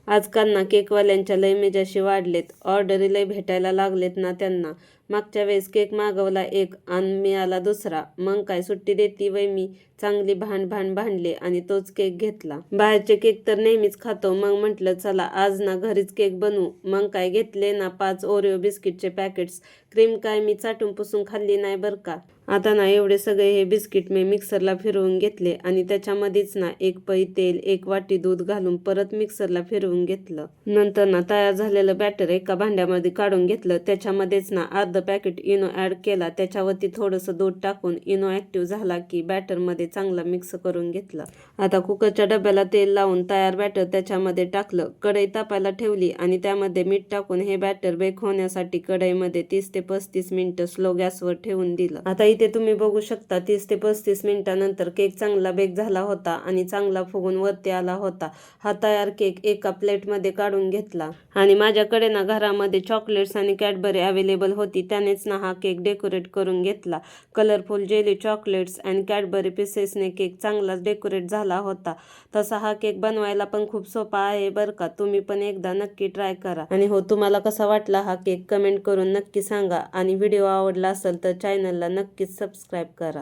आजकाल ना केकवाल्यांच्या लय मेजाशी वाढलेत. ऑर्डरी लय भेटायला लागलेत ना त्यांना. मागच्या वेळेस केक मागवला एक आणि मिळाला दुसरा. मग काय सुट्टी देती वय मी. चांगली भांडले आणि तोच केक घेतला. बाहेरचे केक तर नेहमीच खातो. मग म्हटलं चला आज ना घरीच केक बनवू. मग काय घेतले ना 5 ओरिओ बिस्किटचे पॅकेट्स. क्रीम काय मी चाटून पुसून खाल्ली नाही बरं का. आता ना एवढे सगळे हे बिस्किट मी मिक्सरला फिरवून घेतले आणि त्याच्यामध्येच ना 1 पळी तेल, 1 वाटी दूध घालून परत मिक्सरला फिरवून घेतलं. नंतर ना तयार झालेलं बॅटर एका भांड्यामध्ये काढून घेतलं. त्याच्यामध्येच ना अर्ध पॅकेट इनो ऍड केला. त्याच्यावरती थोडंसं दूध टाकून इनो ऍक्टिव्ह झाला की बॅटरमध्ये चांगला मिक्स करून घेतला. आता कुकरच्या डब्याला तेल लावून तयार बॅटर त्याच्यामध्ये टाकलं. कढई तापायला ठेवली आणि त्यामध्ये मीठ टाकून हे बॅटर बेक होण्यासाठी कढईमध्ये 30 ते 35 मिनिटं स्लो गॅसवर ठेवून दिलं. आता इथे तुम्ही बघू शकता 30 ते 35 मिनिटांनंतर केक चांगला बेक झाला होता आणि चांगला फुगून वरती आला होता. हा तयार केक एका प्लेटमध्ये काढून घेतला आणि माझ्याकडे ना घरामध्ये चॉकलेट्स आणि कॅडबरी अवेलेबल होती. त्यानेच ना हा केक डेकोरेट करून घेतला. कलरफुल जेली चॉकलेट्स आणि कॅडबरी पीसेसने केक चांगलाच डेकोरेट झाला होता. तसा हा केक बनवायला पण खूप सोपा आहे बरं का. तुम्ही पण एकदा नक्की ट्राय करा. आणि हो, तुम्हाला कसा वाटला हा केक कमेंट करून नक्की सांगा आणि व्हिडिओ आवडला असेल तर चॅनलला नक्कीच सबस्क्राईब करा.